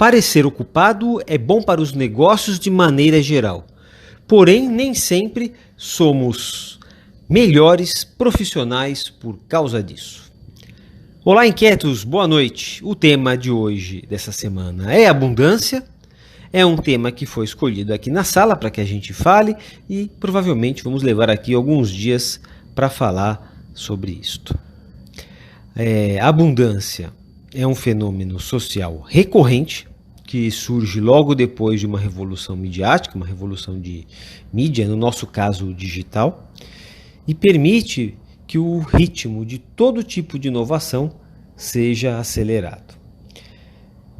Parecer ocupado é bom para os negócios de maneira geral. Porém, nem sempre somos melhores profissionais por causa disso. Olá, inquietos, boa noite. O tema de hoje, dessa semana, é abundância. É um tema que foi escolhido aqui na sala para que a gente fale e provavelmente vamos levar aqui alguns dias para falar sobre isto. Abundância é um fenômeno social recorrente que surge logo depois de uma revolução midiática, uma revolução de mídia, no nosso caso digital, e permite que o ritmo de todo tipo de inovação seja acelerado.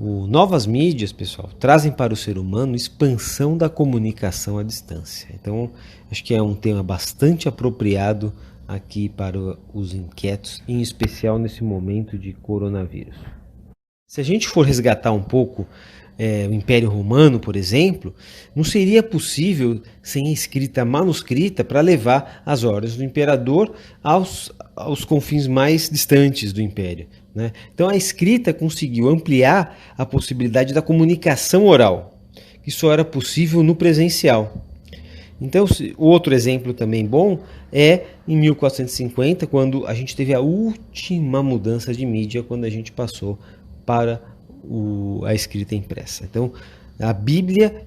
Novas mídias, pessoal, trazem para o ser humano expansão da comunicação à distância. Então, acho que é um tema bastante apropriado aqui para os inquietos, em especial nesse momento de coronavírus. Se a gente for resgatar um pouco o Império Romano, por exemplo, não seria possível sem a escrita manuscrita para levar as ordens do imperador aos confins mais distantes do império, né? Então a escrita conseguiu ampliar a possibilidade da comunicação oral, que só era possível no presencial. Então, outro exemplo também bom é em 1450, quando a gente teve a última mudança de mídia, quando a gente passou para a escrita impressa. Então, a Bíblia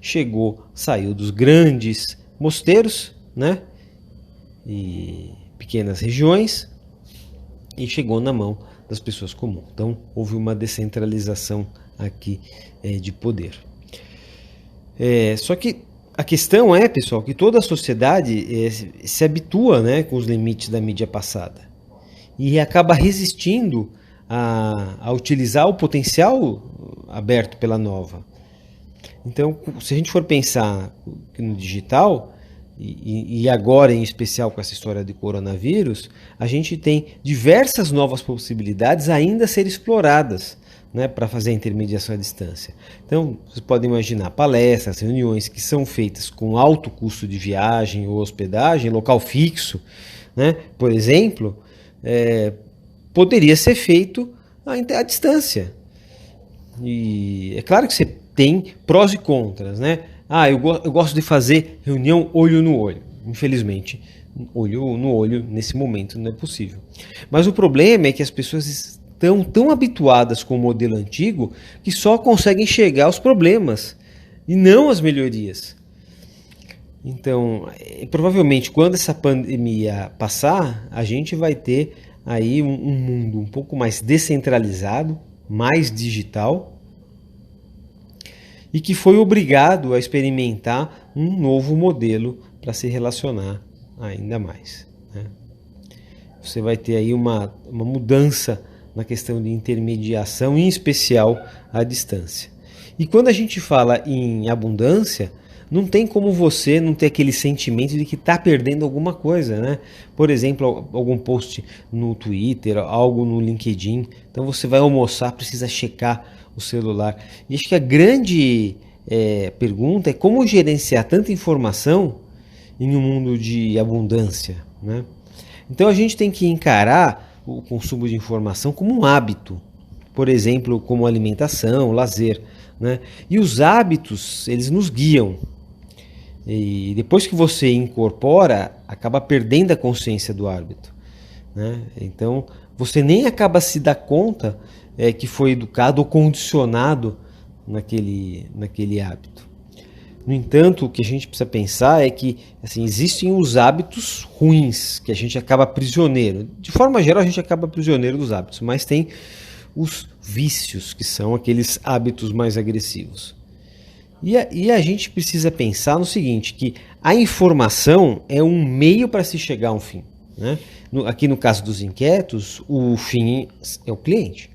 saiu dos grandes mosteiros, né, e pequenas regiões, e chegou na mão das pessoas comuns. Então, houve uma descentralização aqui de poder. Só que a questão é, pessoal, que toda a sociedade se habitua, né, com os limites da mídia passada e acaba resistindo a utilizar o potencial aberto pela nova. Então, se a gente for pensar no digital, e agora em especial com essa história de coronavírus, a gente tem diversas novas possibilidades ainda a serem exploradas, né, para fazer a intermediação à distância. Então, vocês podem imaginar palestras, reuniões que são feitas com alto custo de viagem ou hospedagem, local fixo, né, por exemplo, poderia ser feito à distância. E é claro que você tem prós e contras, né? Eu gosto de fazer reunião olho no olho. Infelizmente, olho no olho nesse momento não é possível. Mas o problema é que as pessoas estão tão habituadas com o modelo antigo que só conseguem enxergar os problemas e não as melhorias. Então, provavelmente, quando essa pandemia passar, a gente vai ter aí um mundo um pouco mais descentralizado, mais digital, e que foi obrigado a experimentar um novo modelo para se relacionar ainda mais, né? Você vai ter aí uma mudança na questão de intermediação, em especial à distância. E quando a gente fala em abundância, não tem como você não ter aquele sentimento de que está perdendo alguma coisa, né? Por exemplo, algum post no Twitter, algo no LinkedIn. Então você vai almoçar, precisa checar o celular. E acho que a grande pergunta é como gerenciar tanta informação em um mundo de abundância, né? Então a gente tem que encarar o consumo de informação como um hábito. Por exemplo, como alimentação, lazer, né? E os hábitos, eles nos guiam. E depois que você incorpora, acaba perdendo a consciência do hábito, né? Então, você nem acaba se dar conta que foi educado ou condicionado naquele hábito. No entanto, o que a gente precisa pensar é que assim, existem os hábitos ruins, que a gente acaba prisioneiro. De forma geral, a gente acaba prisioneiro dos hábitos, mas tem os vícios, que são aqueles hábitos mais agressivos. E a gente precisa pensar no seguinte, que a informação é um meio para se chegar a um fim, né? Aqui no caso dos inquietos, o fim é o cliente.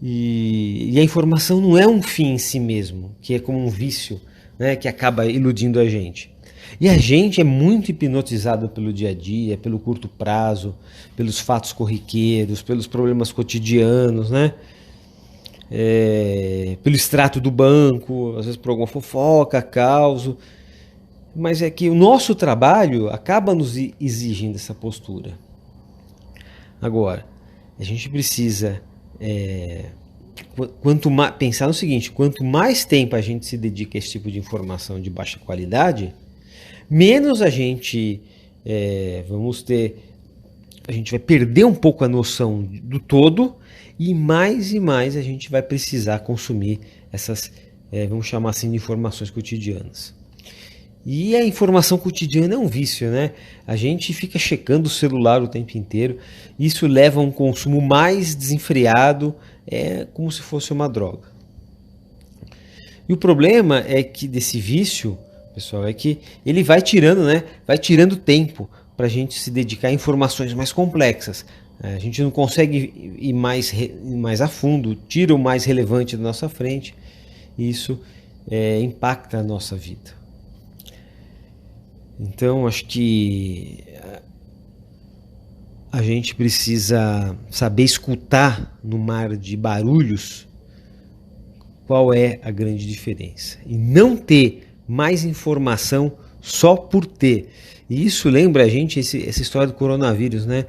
E a informação não é um fim em si mesmo, que é como um vício, né, que acaba iludindo a gente. E a gente é muito hipnotizado pelo dia a dia, pelo curto prazo, pelos fatos corriqueiros, pelos problemas cotidianos, né? Pelo extrato do banco, às vezes por alguma fofoca, causo. Mas é que o nosso trabalho acaba nos exigindo essa postura. Agora, a gente precisa pensar no seguinte, quanto mais tempo a gente se dedica a esse tipo de informação de baixa qualidade, menos a gente a gente vai perder um pouco a noção do todo e mais a gente vai precisar consumir essas, vamos chamar assim, de informações cotidianas. E a informação cotidiana é um vício, né? A gente fica checando o celular o tempo inteiro, isso leva a um consumo mais desenfreado, como se fosse uma droga. E o problema é que desse vício, pessoal, é que ele vai tirando, né? Vai tirando tempo para a gente se dedicar a informações mais complexas. A gente não consegue ir mais a fundo, tira o mais relevante da nossa frente, e isso impacta a nossa vida. Então, acho que a gente precisa saber escutar no mar de barulhos qual é a grande diferença. E não ter mais informação só por ter. E isso lembra a gente essa história do coronavírus, né?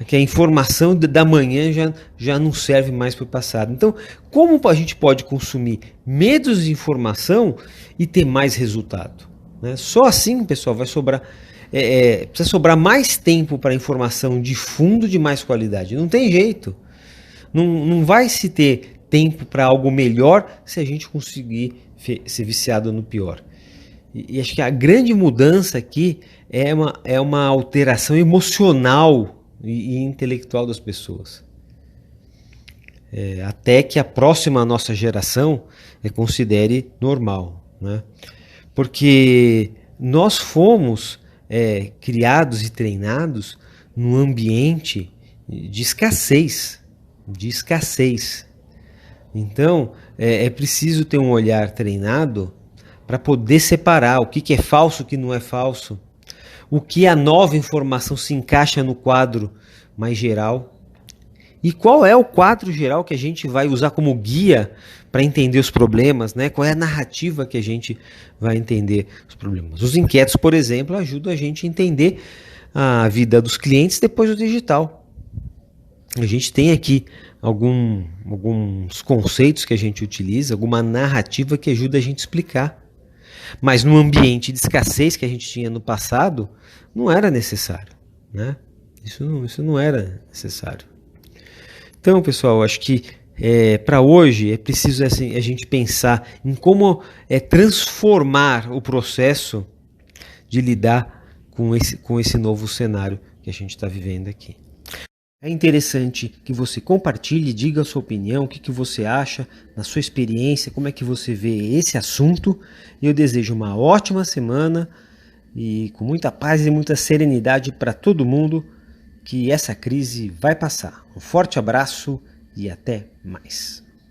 Que a informação da manhã já não serve mais para o passado. Então, como a gente pode consumir menos informação e ter mais resultado? Né? Só assim, pessoal, vai sobrar. Precisa sobrar mais tempo para informação de fundo de mais qualidade. Não tem jeito. Não vai se ter tempo para algo melhor se a gente conseguir ser viciado no pior. E acho que a grande mudança aqui é uma alteração emocional e intelectual das pessoas. Até que a próxima nossa geração considere normal, né? Porque nós fomos criados e treinados num ambiente de escassez. Então, é preciso ter um olhar treinado para poder separar o que é falso, o que não é falso, o que a nova informação se encaixa no quadro mais geral e qual é o quadro geral que a gente vai usar como guia para entender os problemas, né? Qual é a narrativa que a gente vai entender os problemas. Os inquietos, por exemplo, ajudam a gente a entender a vida dos clientes depois do digital. A gente tem aqui alguns conceitos que a gente utiliza, alguma narrativa que ajuda a gente a explicar. Mas no ambiente de escassez que a gente tinha no passado, não era necessário, né? Isso não era necessário. Então, pessoal, acho que para hoje é preciso assim, a gente pensar em como transformar o processo de lidar com esse novo cenário que a gente está vivendo aqui. É interessante que você compartilhe, diga a sua opinião, o que você acha, na sua experiência, como é que você vê esse assunto. Eu desejo uma ótima semana e com muita paz e muita serenidade para todo mundo, que essa crise vai passar. Um forte abraço e até mais.